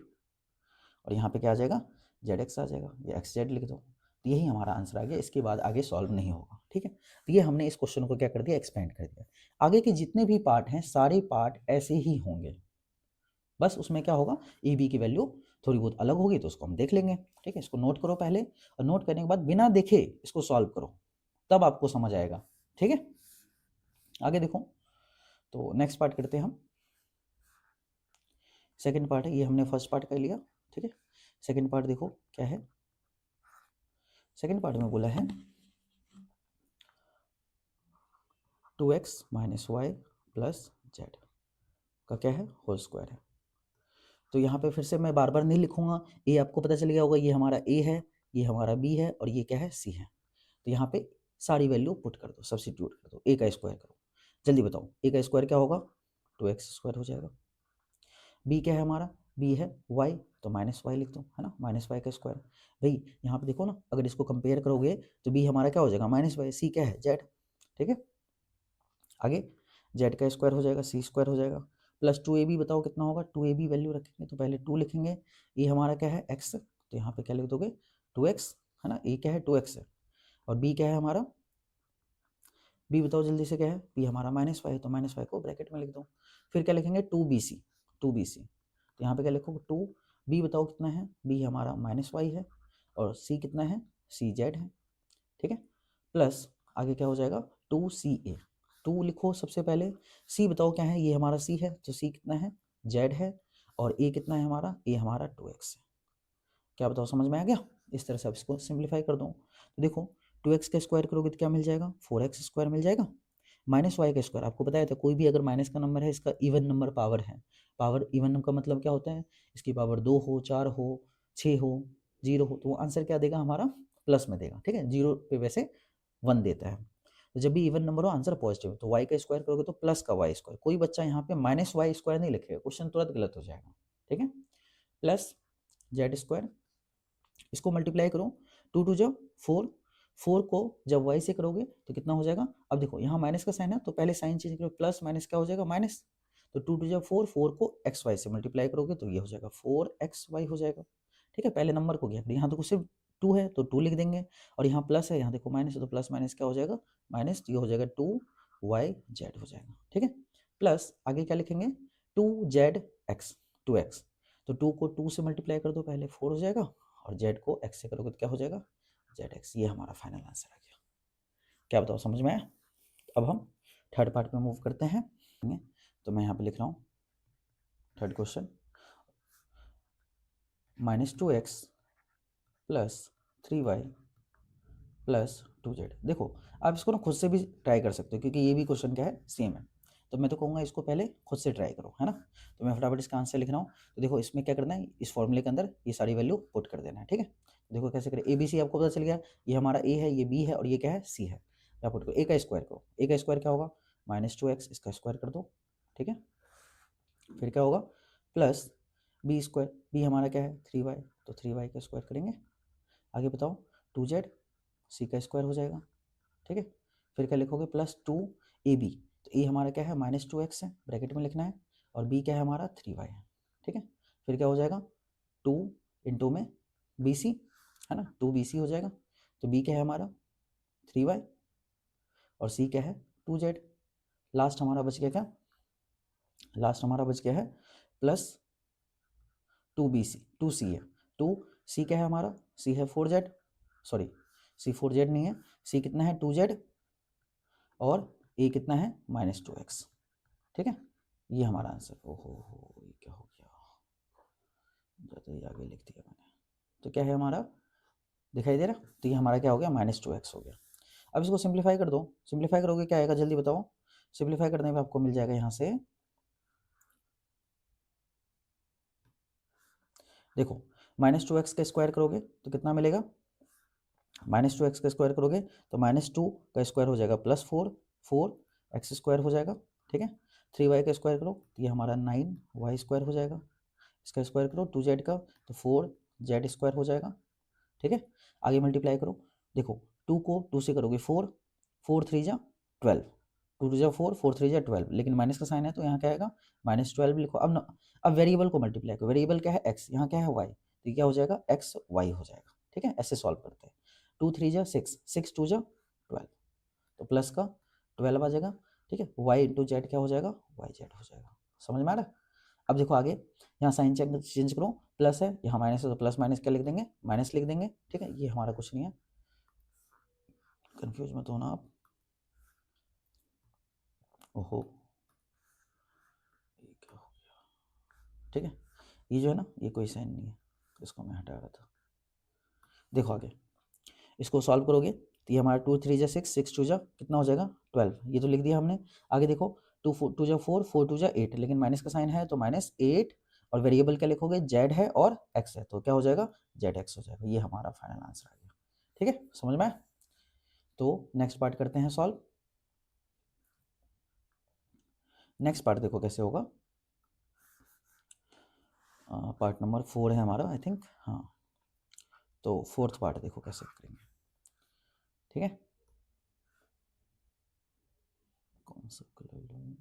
और यहाँ पे क्या आ जाएगा zx आ जाएगा, ये xz लिख दो। तो यही हमारा आंसर आ गया, इसके बाद आगे सॉल्व नहीं होगा। ठीक है, तो ये हमने इस क्वेश्चन को क्या कर दिया, एक्सपेंड कर दिया। आगे के जितने भी पार्ट हैं सारे पार्ट ऐसे ही होंगे, बस उसमें क्या होगा ए बी की वैल्यू थोड़ी बहुत अलग होगी तो उसको हम देख लेंगे। ठीक है, इसको नोट करो पहले, और नोट करने के बाद बिना देखे इसको सॉल्व करो, तब आपको समझ आएगा। ठीक है, आगे देखो, तो नेक्स्ट पार्ट करते हैं हम। सेकंड पार्ट है, ये हमने फर्स्ट पार्ट कर लिया। ठीक है, सेकंड पार्ट देखो क्या है। सेकंड पार्ट में बोला है 2x minus Y plus Z का क्या है होल स्क्वायर है। तो यहाँ पे फिर से मैं बार बार नहीं लिखूंगा, ए आपको पता चल गया होगा, ये हमारा ए है, ये हमारा बी है, और ये क्या है सी है। तो यहाँ पे सारी वैल्यू पुट कर दो, सब्सिट्यूट कर दो, ए का स्क्वायर करो। जल्दी बताओ ए का स्क्वायर क्या होगा, 2x स्क्वायर हो जाएगा। बी क्या है हमारा, बी है वाई, तो माइनस वाई लिख दो, है ना, माइनस वाई का स्क्वायर। भाई यहाँ पे देखो ना, अगर इसको कंपेयर करोगे तो बी हमारा क्या हो जाएगा माइनस वाई, सी क्या है जेड। ठीक है, आगे जेड का स्क्वायर हो जाएगा, सी स्क्वायर हो जाएगा, प्लस 2ab बताओ कितना होगा, 2ab वैल्यू रखेंगे तो पहले 2 लिखेंगे, ये हमारा क्या है x, तो यहाँ पे क्या लिख दोगे 2x, है ना, ए क्या है 2x है, और b क्या है हमारा, b बताओ जल्दी से क्या है, b हमारा माइनस वाई है, तो माइनस वाई को ब्रैकेट में लिख दो। फिर क्या लिखेंगे 2bc, 2bc, तो यहाँ पे क्या लिखोगे 2, b बताओ कितना है, b हमारा माइनस वाई है, और c कितना है, c जेड है। ठीक है, प्लस आगे क्या हो जाएगा 2ca, 2 लिखो सबसे पहले, c बताओ क्या है, ये हमारा c है, तो c कितना है z है, और a कितना है हमारा, a हमारा 2x है। क्या बताओ समझ में आ गया? इस तरह से आप इसको सिंप्लीफाई कर दो। तो देखो 2x का स्क्वायर करोगे तो क्या मिल जाएगा, 4x स्क्वायर मिल जाएगा, माइनस वाई का स्क्वायर आपको बताया था, कोई भी अगर माइनस का नंबर है इसका इवन नंबर पावर है। पावर इवन का मतलब क्या होता है, इसकी पावर 2 हो, 4 हो, 6 हो, 0 हो, तो वो आंसर क्या देगा हमारा प्लस में देगा। ठीक है, 0 पे वैसे 1 देता है, तो जब भी इवन नंबर हो आंसर पॉजिटिव, तो y का स्क्वायर करोगे तो प्लस का वाई स्क्वायर। कोई बच्चा यहाँ पे माइनस वाई स्क्वायर नहीं लिखेगा, क्वेश्चन तुरंत गलत हो जाएगा। ठीक है, प्लस जेड स्क्वायर, इसको मल्टीप्लाई करो, 2 2 जब 4, 4 को जब y से करोगे तो कितना हो जाएगा। अब देखो यहाँ माइनस का साइन है तो पहले साइन चेंज करो, प्लस माइनस क्या हो जाएगा माइनस, तो 2 2 जब 4, 4 को एक्स वाई से मल्टीप्लाई करोगे तो ये हो जाएगा 4xy हो जाएगा। ठीक है, पहले नंबर को गया, यहाँ देखो सिर्फ 2 है तो 2 लिख देंगे, और यहाँ प्लस है, यहाँ देखो माइनस है तो प्लस माइनस क्या हो जाएगा माइनस, तो ये हो जाएगा 2yz हो जाएगा। ठीक है, प्लस आगे क्या लिखेंगे 2zx, 2x, तो 2 को 2 से मल्टीप्लाई कर दो पहले, 4 हो जाएगा, और z को x से करोगे तो क्या हो जाएगा zx। ये हमारा फाइनल आंसर आ गया। क्या बताओ समझ में आया? अब हम थर्ड पार्ट में मूव करते हैं। तो मैं यहाँ पे लिख रहा हूँ third question, -2x plus 3y plus 2z। देखो आप इसको ना खुद से भी ट्राई कर सकते हो, क्योंकि ये भी क्वेश्चन क्या है सेम है, तो मैं तो कहूँगा इसको पहले खुद से ट्राई करो, है ना। तो मैं फटाफट इसका आंसर लिख रहा हूँ। तो देखो इसमें क्या करना है, इस फॉर्मूले के अंदर ये सारी वैल्यू पुट कर देना है। ठीक है, तो देखो कैसे करें, ABC आपको पता चल गया, ये हमारा A है, ये B है, और ये क्या है C है। क्या पुट करो, A का स्क्वायर करो, A का स्क्वायर क्या होगा -2x, इसका स्क्वायर कर दो। ठीक है, फिर क्या होगा प्लस B स्क्वायर, B हमारा क्या है 3y, तो 3y का स्क्वायर करेंगे। आगे बताओ 2z, C का स्क्वायर हो जाएगा। ठीक है, फिर क्या लिखोगे +2ab, तो ए हमारा क्या है -2x है, ब्रैकेट में लिखना है, और b क्या है हमारा 3y है। ठीक है, फिर क्या हो जाएगा 2 इंटू में bc, है ना, 2bc हो जाएगा, तो b क्या है हमारा 3y, और c क्या है 2z। लास्ट हमारा बच गया क्या, लास्ट हमारा बच गया है प्लस 2c है, 2c क्या है हमारा, c है 4z, सॉरी c 4z नहीं है, c कितना है 2z, और a कितना है -2x। ठीक है, ये हमारा आंसर। ओहो हो, ये क्या हो गया, ज़्यादा ही आगे लिख दिया मैंने। तो क्या है हमारा, दिखाई दे रहा, तो ये हमारा क्या हो गया -2x हो गया। अब इसको सिंप्लीफाई कर दो, सिंप्लीफाई करोगे क्या आएगा जल्दी बताओ। सिंप्लीफाई करने पे आपको मिल जाएगा यहाँ से, देखो -2x का स्क्वायर करोगे तो कितना मिलेगा, -2x का स्क्वायर करोगे तो -2 का स्क्वायर हो जाएगा +4, 4x स्क्वायर हो जाएगा। ठीक है, 3y का स्क्वायर करो तो ये हमारा 9y स्क्वायर हो जाएगा, इसका स्क्वायर करो 2z का तो 4z स्क्वायर हो जाएगा। ठीक है, आगे मल्टीप्लाई करो, देखो 2 को 2 से करोगे 4, 4 3 जा 12, 2 2 जा 4, 4 3 जा 12, लेकिन माइनस का साइन है तो यहाँ क्या आएगा -12 लिखो। अब वेरिएबल को मल्टीप्लाई करो, वेरिएबल क्या है x, यहाँ क्या है y, तो ये क्या हो जाएगा x y हो जाएगा। ठीक है, ऐसे सॉल्व करते हैं। 2 3 जा 6, 6 2 जा 12, तो प्लस का 12 आ जाएगा। ठीक है, y इंटू जेड क्या हो जाएगा y जेड हो जाएगा। समझ में आ रहा है? अब देखो आगे, यहाँ साइन चेंज करो, प्लस है, यहाँ माइनस है तो प्लस माइनस क्या लिख देंगे, माइनस लिख देंगे। ठीक है, ये हमारा कुछ नहीं है, कंफ्यूज मत होना आप। ओहो, ये क्या हो गया? ठीक है, ये जो है ना, ये कोई साइन नहीं है, इसको मैं हटा रहा था। देखो आगे, इसको सॉल्व करोगे तो ये हमारा 2 3 जा 6, 6 2 जा कितना हो जाएगा 12, ये तो लिख दिया हमने। आगे देखो 2 2 जा 4, 4 2 जा 8, लेकिन माइनस का साइन है तो -8, और वेरिएबल क्या लिखोगे, जेड है और एक्स है, तो क्या हो जाएगा जेड एक्स हो जाएगा। ये हमारा फाइनल आंसर आ गया। ठीक है, समझ में आया? तो नेक्स्ट पार्ट करते हैं सॉल्व। नेक्स्ट पार्ट देखो कैसे होगा, पार्ट नंबर 4 है हमारा आई थिंक, हाँ, तो फोर्थ पार्ट देखो कैसे करेंगे। ठीक है, कौन सा कलर लूं,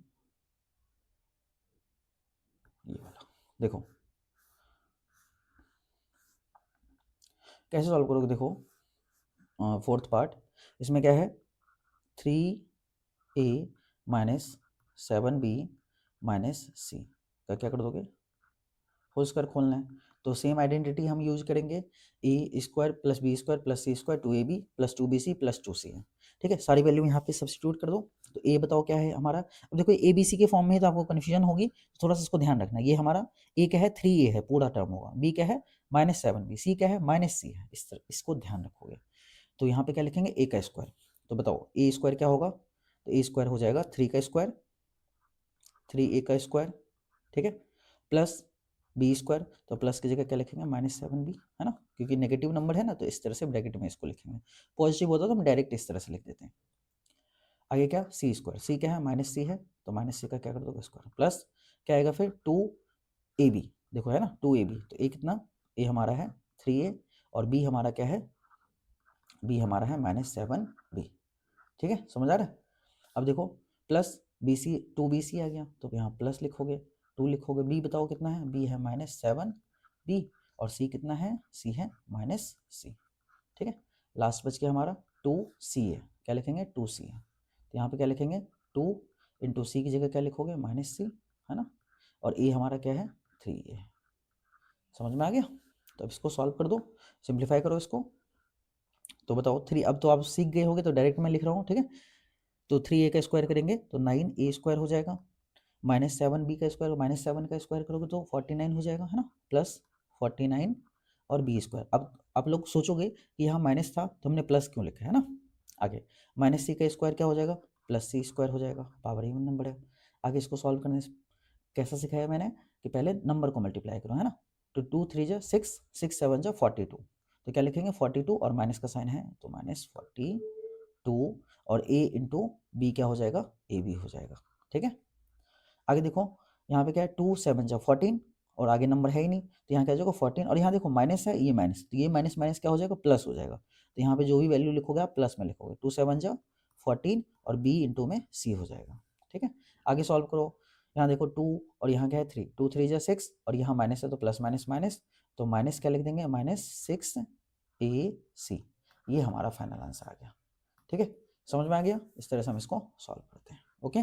ये वाला। देखो कैसे सॉल्व करोगे, देखो फोर्थ पार्ट, इसमें क्या है 3a माइनस 7b माइनस सी का क्या कर दोगे, होल स्क्वायर खोलना है, तो सेम आइडेंटिटी हम यूज करेंगे, a square plus b square plus c square 2ab plus 2bc plus 2c है। ठीक है, सारी वैल्यू यहाँ पे सब्स्टिट्यूट कर दो। तो ए बताओ क्या है हमारा, अब देखो ए बी सी के फॉर्म में है तो आपको कन्फ्यूजन होगी, तो थोड़ा सा इसको ध्यान रखना। ये हमारा ए क्या है 3a है, पूरा टर्म होगा, बी क्या है -7b, सी क्या है -c है, इस तरह इसको ध्यान रखोगे। तो यहाँ पे क्या लिखेंगे ए का स्क्वायर, तो बताओ ए स्क्वायर क्या होगा, तो ए स्क्वायर हो जाएगा 3 का स्क्वायर, 3a का स्क्वायर, ठीक है, प्लस बी स्क्वायर, तो प्लस की जगह क्या लिखेंगे -7b, है ना, क्योंकि नेगेटिव नंबर है ना, तो इस तरह से ब्रैकेट में इसको लिखेंगे। पॉजिटिव होता तो हम डायरेक्ट इस तरह से लिख देते हैं। आगे क्या सी स्क्वायर, सी क्या है -c है, तो -c का क्या कर दोगे स्क्वायर, प्लस क्या आएगा फिर 2ab, देखो है ना 2ab, तो ए कितना, ए हमारा है 3a और बी हमारा क्या है, बी हमारा है -7b। ठीक है, समझ आ रहा है? अब देखो प्लस बी सी 2bc आ गया, तो यहाँ प्लस लिखोगे, 2 लिखोगे, बी बताओ कितना है, बी है -7b, और सी कितना है, सी है -c। ठीक है, लास्ट बच गया हमारा 2c है, क्या लिखेंगे 2c है, तो यहाँ पे क्या लिखेंगे 2 इंटू सी की जगह क्या लिखोगे -c, है ना, और ए हमारा क्या है 3a। समझ में आ गया? तो अब इसको सॉल्व कर दो, सिंप्लीफाई करो इसको, तो बताओ 3, अब तो आप सीख गए होगे तो डायरेक्ट मैं लिख रहा हूँ। ठीक है, तो 3a का स्क्वायर करेंगे तो 9a स्क्वायर हो जाएगा, -7b का स्क्वायर, -7 का स्क्वायर करोगे तो 49 हो जाएगा, है ना, प्लस 49 और बी स्क्वायर। अब आप लोग सोचोगे कि यहाँ माइनस था तो हमने प्लस क्यों लिखा है ना। आगे -c का स्क्वायर क्या हो जाएगा, +c स्क्वायर हो जाएगा, पावर इवन नंबर है। आगे इसको सॉल्व करने से कैसा सिखाया मैंने कि पहले नंबर को मल्टीप्लाई करो, है ना, तो 2 3 जा 6, 6 7 जा 42, तो क्या लिखेंगे 42 और माइनस का साइन है तो -42, और a इंटू बी क्या हो जाएगा, ए बी हो जाएगा। ठीक है, आगे देखो यहाँ पे क्या है 2 7 जा 14, और आगे नंबर है ही नहीं, तो यहाँ क्या हो जाएगा 14, और यहाँ देखो माइनस है, ये माइनस, तो ये माइनस माइनस क्या हो जाएगा प्लस हो जाएगा, तो यहाँ पे जो भी वैल्यू लिखोगे आप प्लस में लिखोगे, 2 7 जा 14 और b इंटू में c हो जाएगा। ठीक है, आगे सॉल्व करो, यहाँ देखो 2 और यहाँ क्या है 3, 2 3 जा 6, और यहाँ माइनस है तो प्लस माइनस माइनस, तो माइनस क्या लिख देंगे -6ac, ये हमारा फाइनल आंसर आ गया। ठीक है, समझ में आ गया? इस तरह से हम इसको सॉल्व करते हैं। ओके,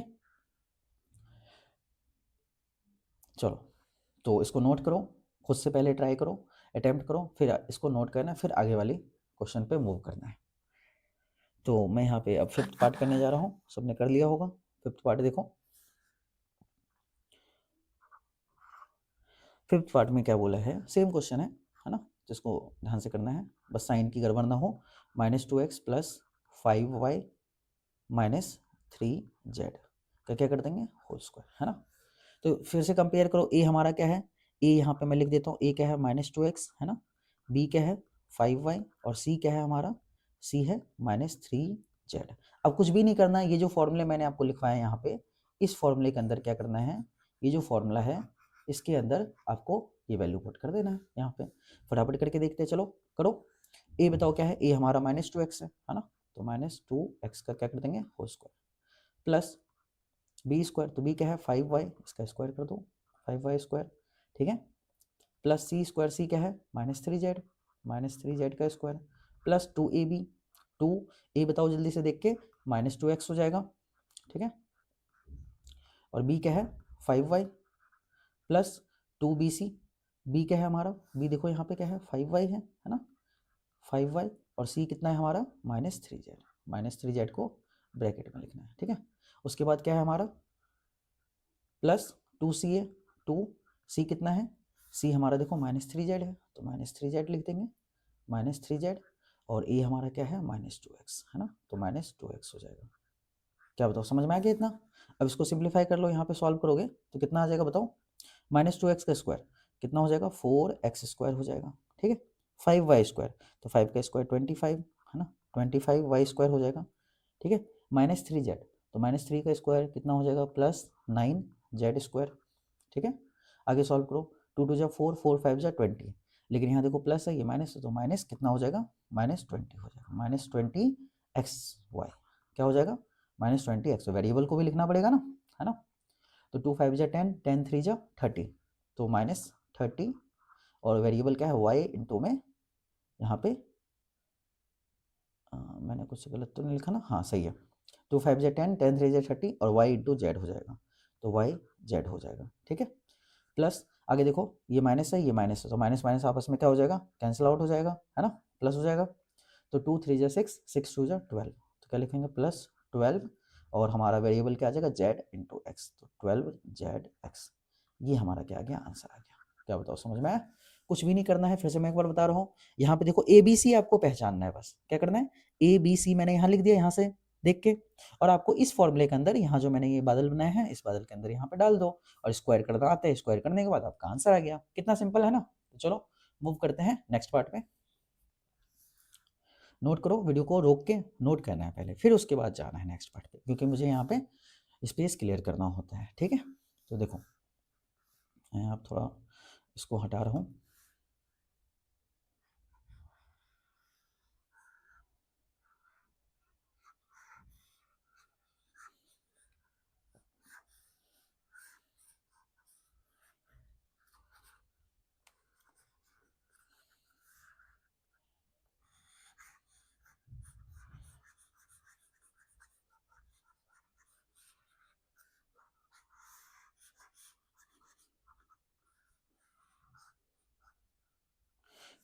चलो, तो इसको नोट करो, खुद से पहले ट्राई करो, अटेम्प्ट करो, फिर इसको नोट करना है, फिर आगे वाली क्वेश्चन पे मूव करना है। तो मैं यहाँ पे अब 5th पार्ट करने जा रहा हूँ, सबने कर लिया होगा 5th पार्ट। देखो 5th पार्ट में क्या बोला है, सेम क्वेश्चन है ना, जिसको ध्यान से करना है, बस साइन की गड़बड़ ना हो। -2x plus 5y minus 3z का क्या कर देंगे होल स्क्वायर, है ना। तो फिर से कंपेयर करो, ए हमारा क्या है, ए यहाँ पे मैं लिख देता हूँ, ए क्या है -2x, है ना, बी क्या है 5y, और सी क्या है हमारा, सी है -3z। अब कुछ भी नहीं करना है, ये जो फॉर्मूले मैंने आपको लिखवाए हैं यहाँ पे, इस फॉर्मूले के अंदर क्या करना है, ये जो फॉर्मूला है इसके अंदर आपको ये वैल्यू पुट कर देना है यहाँ पे। फटाफट करके देखते हैं, चलो करो। ए बताओ क्या है, ए हमारा -2x है ना, तो -2x का क्या कर देंगे whole square, plus b square, तो बी क्या है 5y, इसका स्क्वायर कर दो 5y स्क्वायर, ठीक है, प्लस सी स्क्वायर, सी क्या है -3z का स्क्वायर, प्लस 2ab, 2a बताओ जल्दी से देख के -2x हो जाएगा, ठीक है, और b क्या है 5y प्लस 2bc, b क्या है हमारा, b देखो यहाँ पे क्या है 5y है ना, 5y, और c कितना है हमारा -3z को ब्रैकेट में लिखना है, ठीक है। उसके बाद क्या है हमारा प्लस 2ca, 2c कितना है, c हमारा देखो -3z है, तो -3z लिख देंगे -3z, और a हमारा क्या है -2x है ना, तो -2x हो जाएगा। क्या बताओ समझ में आ गया इतना? अब इसको सिंप्लीफाई कर लो, यहाँ पे सॉल्व करोगे तो कितना आ जाएगा बताओ, -2x का स्क्वायर कितना हो जाएगा 4x स्क्वायर हो जाएगा, ठीक है, 5y स्क्वायर, तो 5 का स्क्वायर 25 है ना, 25y स्क्वायर हो जाएगा, ठीक है, -3z, तो -3 का स्क्वायर कितना हो जाएगा +9z स्क्वायर, ठीक है। आगे सॉल्व करो, 2 2 जा 4, 4 5 जा 20, लेकिन यहाँ देखो प्लस है ये माइनस है, तो माइनस कितना हो जाएगा -20 हो जाएगा, -20xy क्या हो जाएगा -20x, वेरिएबल को भी लिखना पड़ेगा ना, है ना, तो 2 5 जा 10, 10 3 जा 30, तो -30, और वेरिएबल क्या है y इंटू में यहाँ पे मैंने कुछ गलत तो नहीं लिखा ना, हाँ सही है, 2 5 जा 10, 10 3 जा 30, और y इंटू जेड हो जाएगा, तो y जेड हो जाएगा, ठीक है, प्लस आगे देखो ये माइनस है ये माइनस है, तो माइनस माइनस आपस में क्या हो जाएगा कैंसिल आउट हो जाएगा, है ना, प्लस हो जाएगा, तो 2 3 जा 6, 6 2 जा 12, तो क्या लिखेंगे +12, और हमारा वेरिएबल क्या आ जाएगा z इंटू एक्स, तो 12zx, ये हमारा क्या आ गया आंसर आ गया। क्या बताओ समझ में आया? कुछ भी नहीं करना है, फिर से मैं एक बार बता रहा हूँ, यहाँ पे देखो ए बी सी आपको पहचानना है, बस क्या करना है ए बी सी मैंने यहाँ लिख दिया यहाँ से देख के, और आपको इस फॉर्मूले के अंदर यहाँ जो मैंने ये बादल बनाए हैं इस बादल के अंदर यहाँ पे डाल दो, और स्क्वायर करना आता है, स्क्वायर करने के बाद आपका आंसर आ गया, कितना सिंपल है ना। तो चलो मूव करते हैं नेक्स्ट पार्ट में। नोट करो, वीडियो को रोक के नोट करना है पहले, फिर उसके बाद जाना है नेक्स्ट पार्ट पे, क्योंकि मुझे यहाँ पे स्पेस क्लियर करना होता है, ठीक है। तो देखो मैं आप थोड़ा इसको हटा रहा हूँ,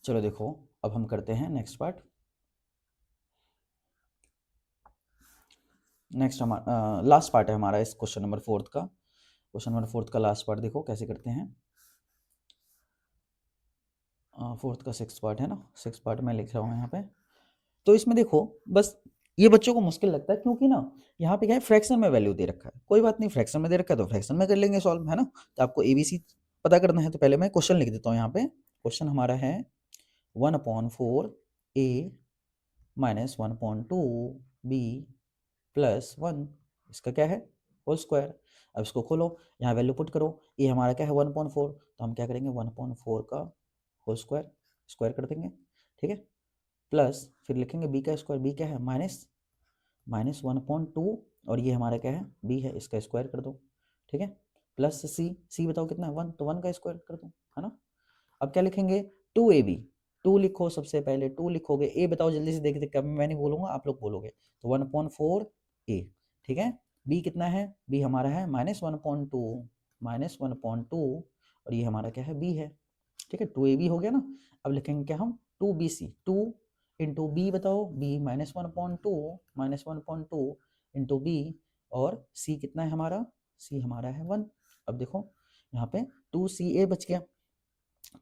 चलो देखो अब हम करते हैं नेक्स्ट पार्ट। नेक्स्ट हमारा लास्ट पार्ट है हमारा इस क्वेश्चन नंबर 4 का, क्वेश्चन नंबर 4 का लास्ट पार्ट देखो कैसे करते हैं। 4 का 6 पार्ट है ना, 6 पार्ट मैं लिख रहा हूँ यहाँ पे। तो इसमें देखो बस ये बच्चों को मुश्किल लगता है, क्योंकि ना यहाँ पे क्या है फ्रैक्शन में वैल्यू दे रखा है, कोई बात नहीं फ्रैक्शन में दे रखा है तो फ्रैक्शन में कर लेंगे सॉल्व, है ना। तो आपको एबीसी पता करना है, तो पहले मैं क्वेश्चन लिख देता हूँ यहाँ पे। क्वेश्चन हमारा है 1/4 a माइनस 1/2 b प्लस 1, इसका क्या है होल स्क्वायर। अब इसको खोलो, यहाँ वैल्यू पुट करो, ये हमारा क्या है 1/4, तो हम क्या करेंगे 1/4 का होल स्क्वायर स्क्वायर कर देंगे, ठीक है, प्लस फिर लिखेंगे b का स्क्वायर, b क्या है माइनस 1/2, और ये हमारा क्या है b है, इसका स्क्वायर कर दो, ठीक है, प्लस c बताओ कितना है 1, तो 1 का स्क्वायर कर दो, है ना। अब क्या लिखेंगे 2ab, 2 लिखो सबसे पहले, 2 लिखोगे, a बताओ जल्दी से देख देख, मैं नहीं बोलूंगा आप लोग बोलोगे, तो 1/4 a, ठीक है, b कितना है, b हमारा है -1/2, और ये हमारा क्या है b है, ठीक है, 2ab हो गया ना। अब लिखेंगे क्या हम 2bc, 2 इंटू बी बताओ, b -1/2 इंटू बी, और c कितना है हमारा, c हमारा है 1। अब देखो यहाँ पे 2ca बच गया,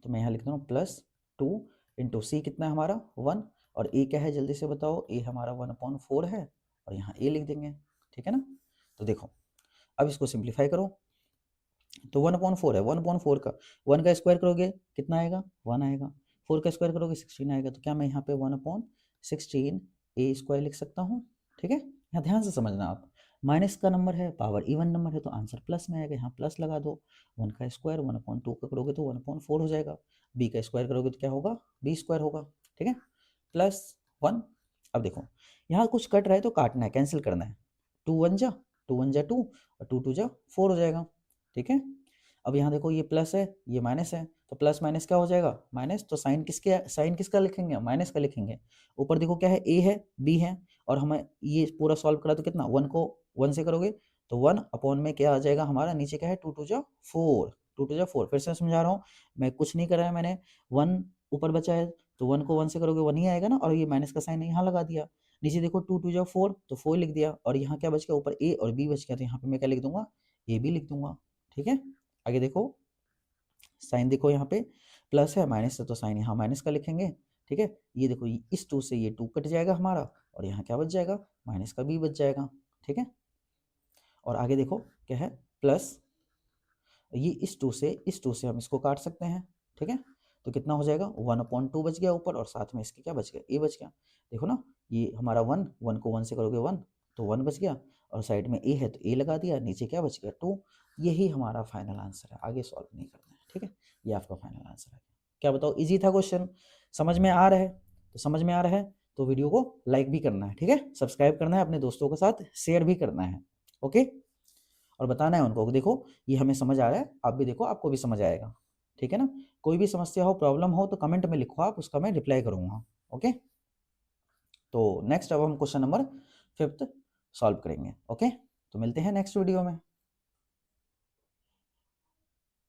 तो मैं यहाँ लिख रहा हूँ +2 इंटू सी कितना है हमारा 1, और ए क्या है जल्दी से बताओ, ए हमारा 1/4 है, और यहाँ ए लिख देंगे, ठीक है ना। तो देखो अब इसको सिंप्लीफाई करो, तो 1/4 है, 1/4 का 1 का स्क्वायर करोगे कितना आएगा 1 आएगा, 4 का स्क्वायर करोगे 16 आएगा, तो क्या मैं यहाँ पे 1/16 ए स्क्वायर लिख सकता हूँ, ठीक है। यहाँ ध्यान से समझना आप, माइनस का नंबर है, पावर इवन नंबर है, तो आंसर प्लस में आएगा, यहाँ प्लस लगा दो, 1 का स्क्वायर 1/2 का करोगे तो 1/4 हो जाएगा, b का स्क्वायर करोगे तो क्या होगा b स्क्वायर होगा, ठीक है। +1। अब देखो यहाँ कुछ कट रहा है तो काटना है, कैंसिल करना है। 2 1 जा 2 और 2 2 जा 4 हो जाएगा, ठीक है। अब यहाँ देखो ये प्लस है ये माइनस है, तो प्लस माइनस क्या हो जाएगा, माइनस। तो साइन किसका लिखेंगे, माइनस का लिखेंगे। ऊपर देखो क्या है, ए है बी है, और हमें ये पूरा सॉल्व करा तो कितना, 1 को 1 से करोगे तो 1 अपॉन में क्या आ जाएगा हमारा, नीचे क्या है 2 2 जा 4, 2 2 जा 4। फिर से समझा रहा हूँ, मैं कुछ नहीं करा है मैंने, 1 ऊपर बचा है तो 1 को 1 से करोगे 1 ही आएगा ना, और ये माइनस का साइन यहाँ लगा दिया। नीचे देखो 2 2 जा 4 तो 4 लिख दिया, और यहाँ क्या बच गया, ऊपर ए और बी बच गया, तो यहाँ पे मैं क्या लिख दूंगा, ए बी लिख दूंगा, ठीक है। आगे देखो साइन, देखो यहाँ पे प्लस है माइनस है तो साइन यहाँ माइनस का लिखेंगे, ठीक है। ये देखो इस 2 से ये 2 कट जाएगा हमारा, और यहाँ क्या बच जाएगा, माइनस का बी बच जाएगा, ठीक है। और आगे देखो क्या है, प्लस ये इस 2 से हम इसको काट सकते हैं, ठीक है। तो कितना हो जाएगा, 1/2 बच गया ऊपर, और साथ में इसके क्या बच गया, ए बच गया। देखो ना ये हमारा 1 1 को 1 से करोगे 1 तो 1 बच गया, और साइड में ए है तो ए लगा दिया, नीचे क्या बच गया 2। यही हमारा फाइनल आंसर है, आगे सॉल्व नहीं करना है, ठीक है। ये आपका फाइनल आंसर है। क्या बताओ, इजी था क्वेश्चन, समझ में आ रहा है? तो समझ में आ रहा है तो वीडियो को लाइक भी करना है, ठीक है, सब्सक्राइब करना है, अपने दोस्तों के साथ शेयर भी करना है, ओके। और बताना है उनको कि देखो ये हमें समझ आ रहा है, आप भी देखो आपको भी समझ आएगा, ठीक है ना। कोई भी समस्या हो प्रॉब्लम हो तो कमेंट में लिखो आप, उसका मैं रिप्लाई करूँगा, ओके। तो नेक्स्ट अब हम क्वेश्चन नंबर 5th सॉल्व करेंगे, ओके। तो मिलते हैं नेक्स्ट वीडियो में।